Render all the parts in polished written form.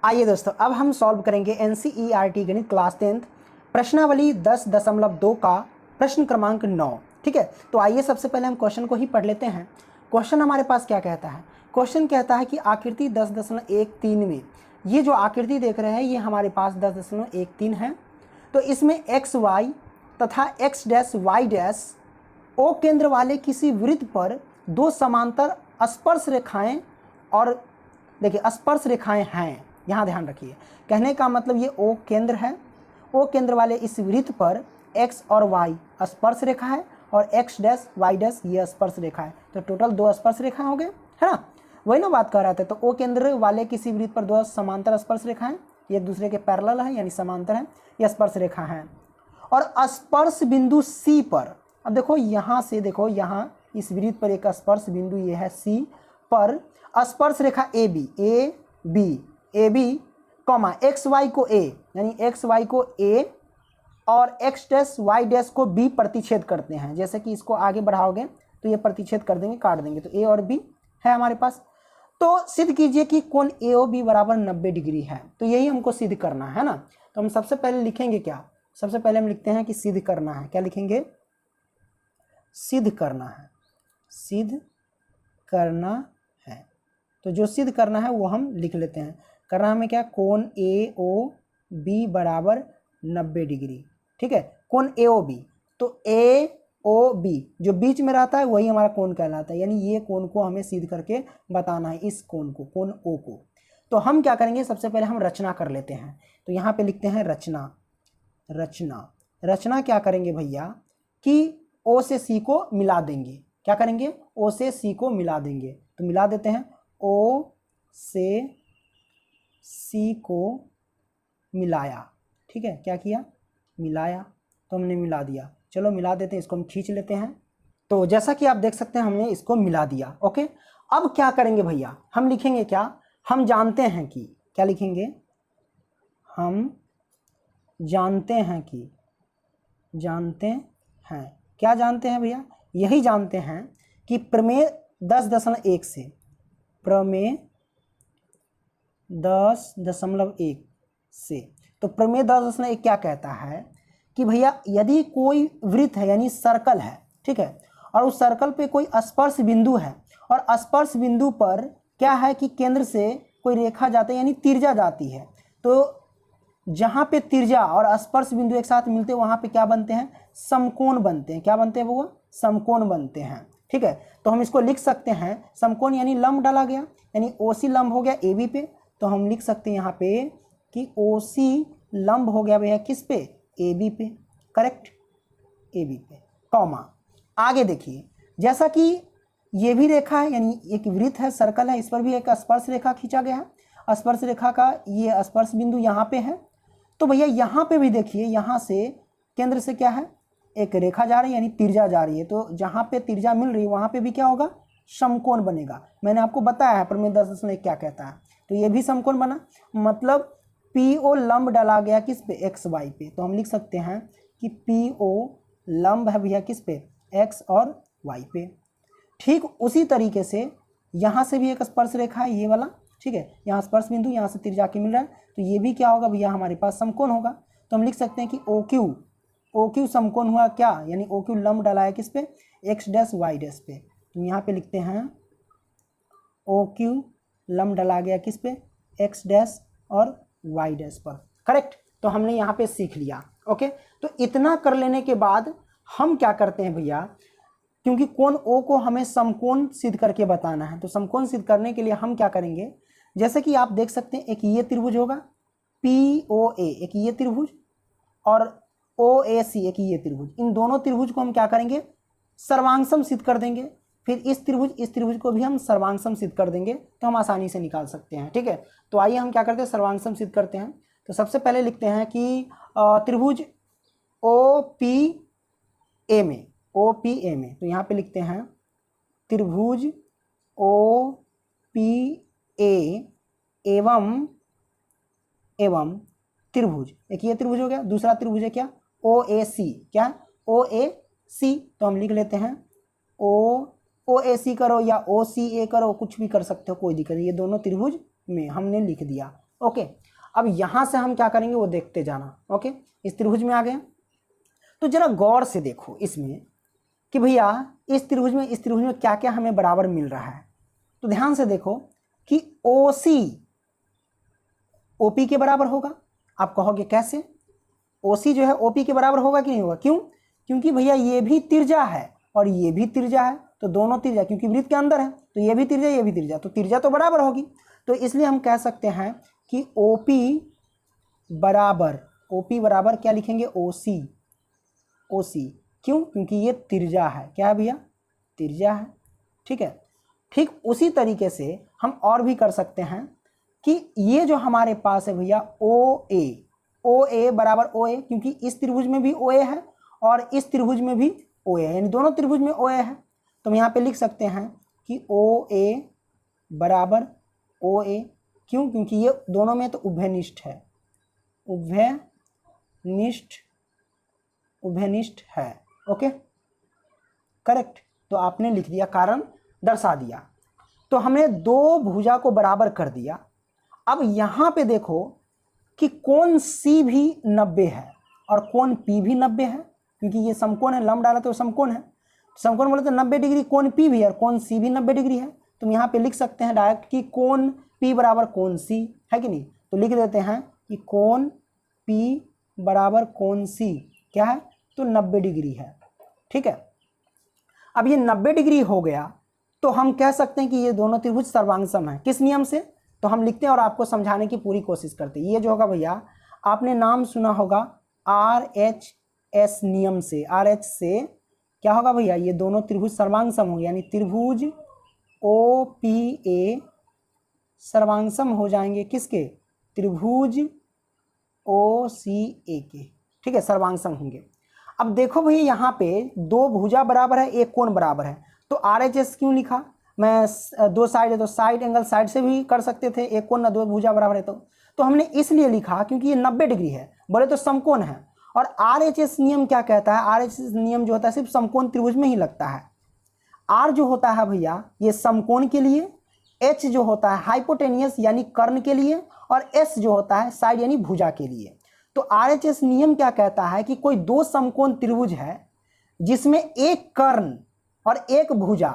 आइए दोस्तों, अब हम सॉल्व करेंगे NCERT गणित क्लास 10th प्रश्नावली 10.2 का प्रश्न क्रमांक 9। ठीक है, तो आइए सबसे पहले हम क्वेश्चन को ही पढ़ लेते हैं। क्वेश्चन हमारे पास क्या कहता है? क्वेश्चन कहता है कि आकृति 10.13 में ये जो आकृति देख रहे हैं ये हमारे पास 10.13 है। तो इसमें एक्स वाई तथा x dash Y dash o केंद्र वाले किसी वृत्त पर दो समांतर स्पर्श रेखाएं और देखिए स्पर्श रेखाएं हैं। यहाँ ध्यान रखिए, कहने का मतलब ये ओ केंद्र है। ओ केंद्र वाले इस वृत्त पर एक्स और वाई स्पर्श रेखा है और एक्स डैश वाई डैश ये स्पर्श रेखा है। तो टोटल दो स्पर्श रेखाएं हो गए, है ना? वही ना बात कर रहे थे। तो ओ केंद्र वाले किसी वृत्त पर दो समांतर स्पर्श रेखाएं, ये दूसरे के पैरेलल है यानी समांतर है, ये स्पर्श रेखा है। और स्पर्श बिंदु सी पर, अब देखो यहाँ से, देखो यहाँ इस वृत्त पर एक स्पर्श बिंदु ये है सी पर स्पर्श रेखा A B comma X Y को ए यानी एक्स वाई को ए और एक्स डैश वाई डैश को बी प्रतिच्छेद करते हैं। जैसे कि इसको आगे बढ़ाओगे तो ये प्रतिच्छेद कर देंगे, काट देंगे, तो ए और बी है हमारे पास। तो सिद्ध कीजिए कि कोण ए ओ बी बराबर 90 डिग्री है। तो यही हमको सिद्ध करना है ना। तो हम सबसे पहले लिखेंगे क्या? सबसे पहले हम लिखते हैं कि सिद्ध करना है। क्या लिखेंगे? सिद्ध करना है। सिद्ध करना है। तो जो सिद्ध करना है वो हम लिख लेते हैं। करना हमें क्या? कोण ए ओ बी बराबर 90 डिग्री। ठीक है, कोण ए ओ बी। तो ए ओ बी जो बीच में रहता है वही हमारा कोण कहलाता है, यानी ये कोण को हमें सिद्ध करके बताना है, इस कोण को, कोण ओ को। तो हम क्या करेंगे? सबसे पहले हम रचना कर लेते हैं। तो यहाँ पे लिखते हैं रचना। रचना क्या करेंगे भैया कि ओ से सी को मिला देंगे। क्या करेंगे? ओ से सी को मिला देंगे। तो मिला देते हैं, ओ से सी को मिलाया। ठीक है, क्या किया? मिलाया। तो हमने मिला दिया। चलो मिला देते हैं, इसको हम खींच लेते हैं। तो जैसा कि आप देख सकते हैं हमने इसको मिला दिया। ओके, अब क्या करेंगे भैया? हम लिखेंगे क्या? हम जानते हैं कि, क्या लिखेंगे? हम जानते हैं कि, जानते हैं, क्या जानते हैं भैया? यही जानते हैं कि प्रमेय 10.1 से, प्रमेय 10.1 से, तो प्रमेय 10.1 क्या कहता है कि भैया यदि कोई वृत्त है यानी सर्कल है, ठीक है, और उस सर्कल पे कोई स्पर्श बिंदु है और स्पर्श बिंदु पर क्या है कि केंद्र से कोई रेखा जाती है यानी तिर्जा जाती है, तो जहाँ पे तिर्जा और स्पर्श बिंदु एक साथ मिलते हैं वहाँ पे क्या बनते हैं? समकोण बनते हैं। क्या बनते हैं वो? समकोण बनते हैं। ठीक है, तो हम इसको लिख सकते हैं समकोण यानी लंब डाला गया, यानी ओसी लंब हो गया ए बी पे। तो हम लिख सकते हैं यहाँ पे कि ओसी लंब हो गया भैया किस पे? ए बी पे। करेक्ट, ए बी पे, कॉमा। आगे देखिए, जैसा कि ये भी रेखा है यानी एक वृत्त है, सर्कल है, इस पर भी एक स्पर्श रेखा खींचा गया है। स्पर्श रेखा का ये स्पर्श बिंदु यहाँ पे है। तो भैया यहाँ पे भी देखिए, यहाँ से केंद्र से क्या है? एक रेखा जा रही है यानी तिर्जा जा रही है। तो जहाँ पे तिर्जा मिल रही है वहाँ पे भी क्या होगा? समकोण बनेगा। मैंने आपको बताया है प्रमेय 10.1 क्या कहता है। तो ये भी समकोण बना, मतलब पी ओ लंब डाला गया किस पे? एक्स वाई पे। तो हम लिख सकते हैं कि पी ओ लंब है भैया किस पे? एक्स और वाई पे। ठीक उसी तरीके से यहाँ से भी एक स्पर्श रेखा है, ये वाला। ठीक है, यहाँ स्पर्श बिंदु, यहाँ से तिर्जा के मिल रहा है, तो ये भी क्या होगा भैया? हमारे पास समकोण होगा। तो हम लिख सकते हैं कि ओ क्यू समकोण हुआ क्या? यानी ओ क्यू लंब डाला है किस पे? एक्स डैश वाई डैश पे। तो यहाँ पे लिखते हैं ओ क्यू लंब डाला गया किस पे? एक्स डैश और वाई डैश पर। करेक्ट, तो हमने यहाँ पे सीख लिया। ओके, तो इतना कर लेने के बाद हम क्या करते हैं भैया, क्योंकि कोण ओ को हमें समकोण सिद्ध करके बताना है, तो समकोण सिद्ध करने के लिए हम क्या करेंगे? जैसे कि आप देख सकते हैं एक ये त्रिभुज होगा पी ओ ए, एक ये त्रिभुज, और ओ ए सी एक ये त्रिभुज। इन दोनों त्रिभुज को हम क्या करेंगे? सर्वांगसम सिद्ध कर देंगे। फिर इस त्रिभुज को भी हम सर्वांगसम सिद्ध कर देंगे, तो हम आसानी से निकाल सकते हैं। ठीक है, तो आइए हम क्या करते हैं? सर्वांगसम सिद्ध करते हैं। तो सबसे पहले लिखते हैं कि त्रिभुज ओ पी ए में, ओ पी ए में, तो यहाँ पे लिखते हैं त्रिभुज ओ पी ए एवं त्रिभुज, एक ये त्रिभुज हो गया। दूसरा त्रिभुज है क्या? ओ ए सी। क्या है? ओ ए सी। तो हम लिख लेते हैं ओ ए सी करो या ओ सी ए करो, कुछ भी कर सकते हो, कोई दिक्कत नहीं। ये दोनों त्रिभुज में हमने लिख दिया। ओके, अब यहाँ से हम क्या करेंगे वो देखते जाना। ओके, इस त्रिभुज में आ गए, तो जरा गौर से देखो इसमें कि भैया इस त्रिभुज में क्या क्या हमें बराबर मिल रहा है। तो ध्यान से देखो कि OC OP के बराबर होगा। आप कहोगे कैसे? OC जो है OP के बराबर होगा कि नहीं होगा? क्यों? क्योंकि भैया ये भी त्रिज्या है और ये भी त्रिज्या है, तो दोनों त्रिज्या, क्योंकि वृत्त के अंदर है तो ये भी त्रिज्या ये भी त्रिज्या, तो त्रिज्या तो बराबर होगी। तो इसलिए हम कह सकते हैं कि OP बराबर क्या लिखेंगे? OC। क्यों? क्योंकि ये त्रिज्या है। क्या है भैया? त्रिज्या है। ठीक है, ठीक उसी तरीके से हम और भी कर सकते हैं कि ये जो हमारे पास है भैया OA बराबर OA, क्योंकि इस त्रिभुज में भी OA है और इस त्रिभुज में भी OA है, यानी दोनों त्रिभुज में OA है। तो हम यहाँ पे लिख सकते हैं कि OA बराबर OA। क्यों? क्योंकि ये दोनों में तो उभयनिष्ठ है, उभयनिष्ठ है। Okay, correct. तो आपने लिख दिया, कारण दर्शा दिया, तो हमने दो भुजा को बराबर कर दिया। अब यहाँ पे देखो कि कोण C भी 90 है और कोण P भी 90 है, क्योंकि ये समकोण है, लंब डाला तो समकोण है, समकोण बोले तो 90 डिग्री कोण P भी है और कोण C भी 90 डिग्री है। तो हम यहाँ पे लिख सकते हैं डायरेक्ट कि कोण P बराबर कोण C है कि नहीं। तो लिख देते हैं कि कोण P बराबर कोण C क्या है? तो 90 डिग्री है। ठीक है, अब ये 90 डिग्री हो गया तो हम कह सकते हैं कि ये दोनों त्रिभुज सर्वांगसम है। किस नियम से? तो हम लिखते हैं और आपको समझाने की पूरी कोशिश करते हैं। ये जो होगा भैया, आपने नाम सुना होगा RHS नियम से। RH से क्या होगा भैया? ये दोनों त्रिभुज सर्वांगसम होंगे, यानी त्रिभुज OPA सर्वांगसम हो जाएंगे किसके? त्रिभुज OCA के। ठीक है, सर्वांगसम होंगे। अब देखो भैया यहाँ पे दो भुजा बराबर है, एक कोण बराबर है, तो RHS क्यों लिखा? मैं दो साइड है तो साइड एंगल साइड से भी कर सकते थे, एक कोण ना दो भुजा बराबर है तो हमने इसलिए लिखा क्योंकि ये 90 डिग्री है, बोले तो समकोण है। और RHS नियम क्या कहता है? RHS नियम जो होता है सिर्फ समकोण त्रिभुज में ही लगता है। R जो होता है भैया ये समकोण के लिए, H जो होता है हाइपोटेनियस यानी कर्ण के लिए, और S जो होता है साइड यानी भुजा के लिए। तो RHS नियम क्या कहता है कि कोई दो समकोण त्रिभुज है जिसमें एक कर्ण और एक भुजा,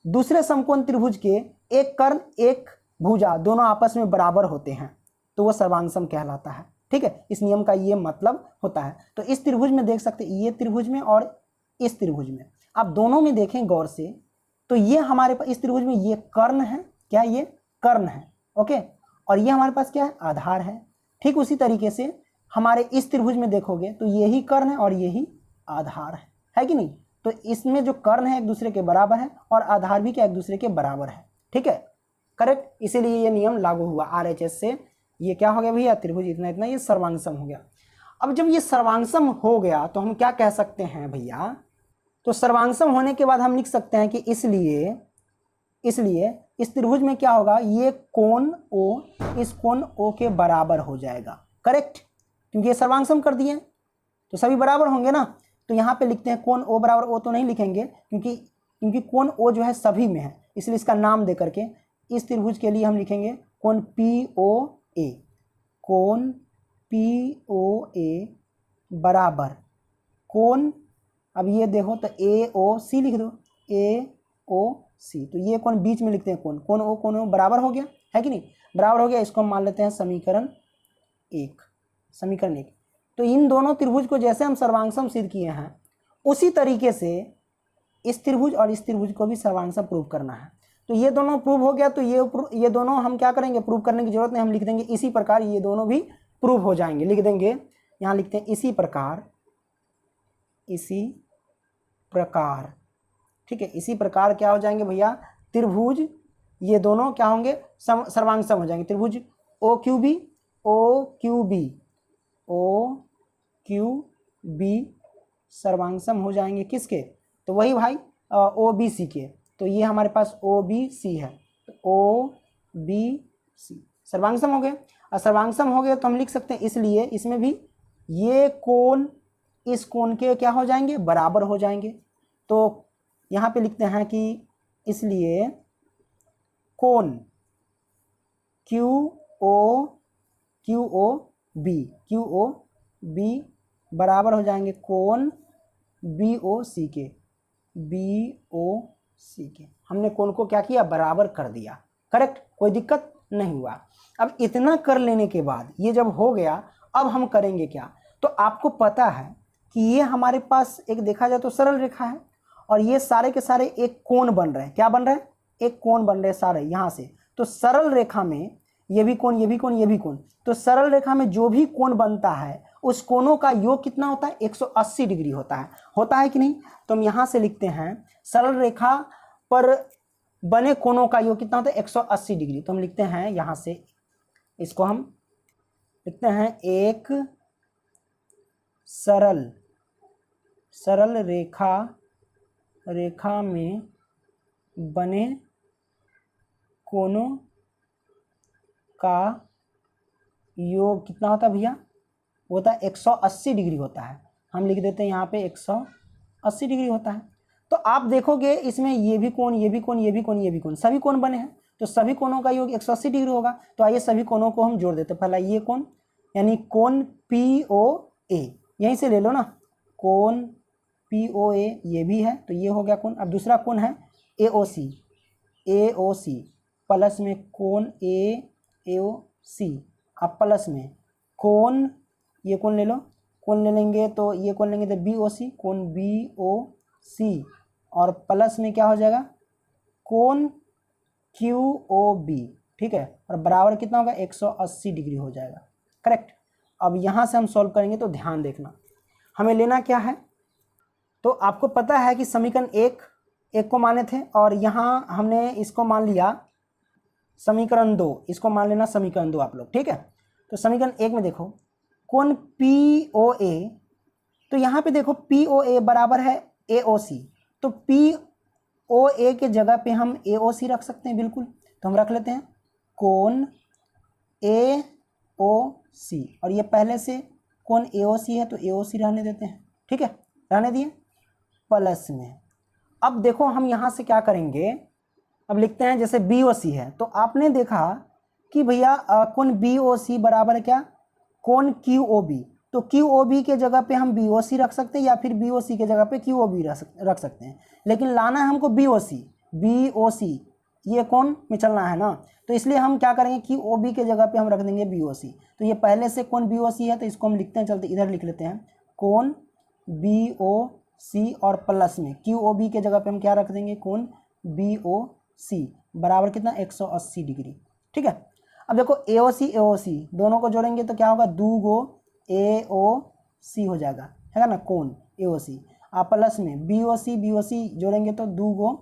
दूसरे समकोण त्रिभुज के एक कर्ण एक भुजा दोनों आपस में बराबर होते हैं, तो वो सर्वांगसम कहलाता है। ठीक है, इस नियम का ये मतलब होता है। तो इस त्रिभुज में देख सकते हैं, ये त्रिभुज में और इस त्रिभुज में, आप दोनों में देखें गौर से, तो ये हमारे पास इस त्रिभुज में ये कर्ण है, क्या ये कर्ण है? ओके, और ये हमारे पास क्या है? आधार है। ठीक उसी तरीके से हमारे इस त्रिभुज में देखोगे तो यही कर्ण है और यही आधार है कि नहीं? तो इसमें जो कर्ण है एक दूसरे के बराबर है और आधार भी क्या एक दूसरे के बराबर है। ठीक है, करेक्ट, इसीलिए ये नियम लागू हुआ RHS से। ये क्या हो गया भैया? त्रिभुज इतना इतना ये सर्वांगसम हो गया। अब जब ये सर्वांगसम हो गया तो हम क्या कह सकते हैं भैया? तो सर्वांगसम होने के बाद हम लिख सकते हैं कि इसलिए इस त्रिभुज में क्या होगा? ये कोण O इस कोण O के बराबर हो जाएगा। करेक्ट, क्योंकि ये सर्वांगसम कर दिए तो सभी बराबर होंगे ना। तो यहाँ पे लिखते हैं कोण O बराबर O तो नहीं लिखेंगे, क्योंकि कोण O जो है सभी में है, इसलिए इसका नाम दे करके इस त्रिभुज के लिए हम लिखेंगे कोण POA। कोण POA बराबर कोण, अब ये देखो तो AOC लिख दो, AOC। तो ये कोण बीच में लिखते हैं, कोण O बराबर हो गया है कि नहीं? बराबर हो गया। इसको हम मान लेते हैं समीकरण 1। तो इन दोनों त्रिभुज को जैसे हम सर्वांगसम सिद्ध किए हैं उसी तरीके से इस त्रिभुज और इस त्रिभुज को भी सर्वांगसम प्रूव करना है। तो ये दोनों प्रूव हो गया, तो ये दोनों हम क्या करेंगे? प्रूव करने की जरूरत नहीं, हम लिख देंगे इसी प्रकार ये दोनों भी प्रूव हो जाएंगे। लिख देंगे, यहाँ लिखते हैं इसी प्रकार। ठीक है, इसी प्रकार क्या हो जाएंगे भैया? त्रिभुज ये दोनों क्या होंगे? सर्वांगसम हो जाएंगे। त्रिभुज OQB सर्वांगसम हो जाएंगे किसके? तो वही भाई OBC के। तो ये हमारे पास OBC है, तो OBC सर्वांगसम हो गए। और सर्वांगसम हो गए तो हम लिख सकते हैं इसलिए इसमें भी ये कोण इस कोण के क्या हो जाएंगे? बराबर हो जाएंगे। तो यहाँ पे लिखते हैं कि इसलिए कोण QOB क्यू ओ बी बराबर हो जाएंगे कोण बी ओ सी के, हमने कोण को क्या किया, बराबर कर दिया। करेक्ट, कोई दिक्कत नहीं हुआ। अब इतना कर लेने के बाद ये जब हो गया, अब हम करेंगे क्या, तो आपको पता है कि ये हमारे पास एक देखा जाए तो सरल रेखा है और ये सारे के सारे एक कोण बन रहे हैं। क्या बन रहे हैं, एक कोण बन रहे हैं सारे यहाँ से। तो सरल रेखा में ये भी कोण, ये भी कोण, ये भी कोण, तो सरल रेखा में जो भी कोण बनता है उस कोणों का योग कितना होता है, 180 डिग्री होता है कि नहीं। तो हम यहाँ से लिखते हैं सरल रेखा पर बने कोणों का योग कितना होता है, 180 डिग्री। तो हम लिखते हैं यहाँ से, इसको हम लिखते हैं एक सरल रेखा में बने कोणों का योग कितना होता है भैया, होता है 180 डिग्री होता है। हम लिख देते हैं यहाँ पे 180 डिग्री होता है। तो आप देखोगे इसमें ये भी कोण, ये भी कोण, ये भी कोण, ये भी कोण, सभी कोण बने हैं, तो सभी कोणों का योग 180 डिग्री होगा। तो आइए सभी कोणों को हम जोड़ देते हैं। पहला ये कोण यानी कोण POA, यहीं से ले लो ना, कोण POA ये भी है, तो ये हो गया कोण। अब दूसरा कोण है AOC प्लस में कोण AOC, अब प्लस में कोण, ये कोण ले लो, कोण ले लेंगे तो ये कोण लेंगे तो BOC, कोण BOC, और प्लस में क्या हो जाएगा, कोण QOB, ठीक है, और बराबर कितना होगा, 180 डिग्री हो जाएगा। करेक्ट। अब यहाँ से हम सॉल्व करेंगे तो ध्यान देखना, हमें लेना क्या है, तो आपको पता है कि समीकरण एक को माने थे और यहाँ हमने इसको मान लिया समीकरण 2, इसको मान लेना समीकरण 2 आप लोग, ठीक है। तो समीकरण 1 में देखो कोण POA, तो यहाँ पे देखो POA बराबर है AOC, तो POA के जगह पे हम AOC रख सकते हैं, बिल्कुल। तो हम रख लेते हैं कोण AOC, और ये पहले से कोण AOC है तो AOC रहने देते हैं, ठीक है, रहने दिए। प्लस में अब देखो हम यहाँ से क्या करेंगे, अब लिखते हैं जैसे BOC है, तो आपने देखा कि भैया कोण BOC बराबर क्या, कोण QOB, तो QOB के जगह पे हम BOC रख सकते हैं या फिर BOC के जगह पे QOB रख सकते हैं, लेकिन लाना है हमको BOC, ये कोण में चलना है ना, तो इसलिए हम क्या करेंगे, QOB के जगह पे हम रख देंगे BOC। तो ये पहले से कोण BOC है तो इसको हम लिखते हैं, चलते इधर लिख लेते हैं कोण BOC, और प्लस में QOB के जगह पे हम क्या रख देंगे, कोण BOC बराबर कितना, 180 डिग्री, ठीक है। अब देखो AOC दोनों को जोड़ेंगे तो क्या होगा, 2 AOC हो जाएगा, है ना, कोण AOC, आप प्लस में BOC जोड़ेंगे तो 2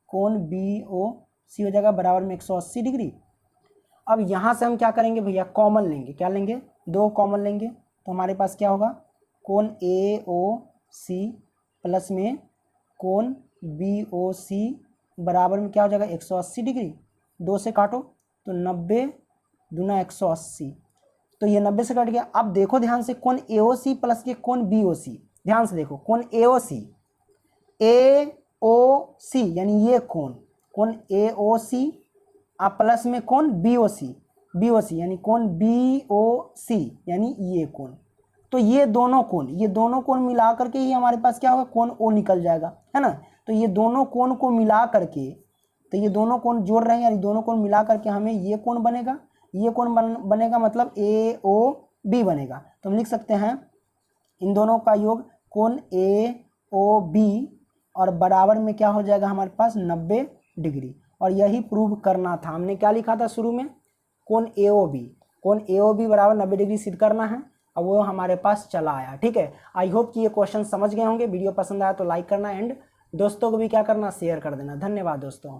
कोण BOC हो जाएगा, बराबर में 180 डिग्री। अब यहाँ से हम क्या करेंगे भैया, कॉमन लेंगे, क्या लेंगे, 2 कॉमन लेंगे, तो हमारे पास क्या होगा, कोण AOC प्लस में कोण BOC बराबर में क्या हो जाएगा, 180 डिग्री। 2 से काटो तो 90 दूना 180, तो ये 90 से कट गया। अब देखो ध्यान से, कोण AOC प्लस के कोण BOC, ध्यान से देखो, कोण AOC यानी ये कोण AOC, आप प्लस में कोण BOC यानी कोण BOC यानी ये कोण, तो ये दोनों कोण मिला करके ही हमारे पास क्या होगा, कोण O निकल जाएगा, है ना। तो ये दोनों कोण को मिला करके, तो ये दोनों कोण जोड़ रहे हैं यानी दोनों कोण मिला करके हमें ये कोण बनेगा, ये कोण बनेगा मतलब AOB बनेगा। तो हम लिख सकते हैं इन दोनों का योग कोण AOB, और बराबर में क्या हो जाएगा हमारे पास, 90 डिग्री। और यही प्रूव करना था, हमने क्या लिखा था शुरू में, कोण AOB बराबर 90 डिग्री सिद्ध करना है, और वो हमारे पास चला आया, ठीक है। आई होप कि ये क्वेश्चन समझ गए होंगे। वीडियो पसंद आया तो लाइक करना, एंड दोस्तों को भी क्या करना, शेयर कर देना। धन्यवाद दोस्तों।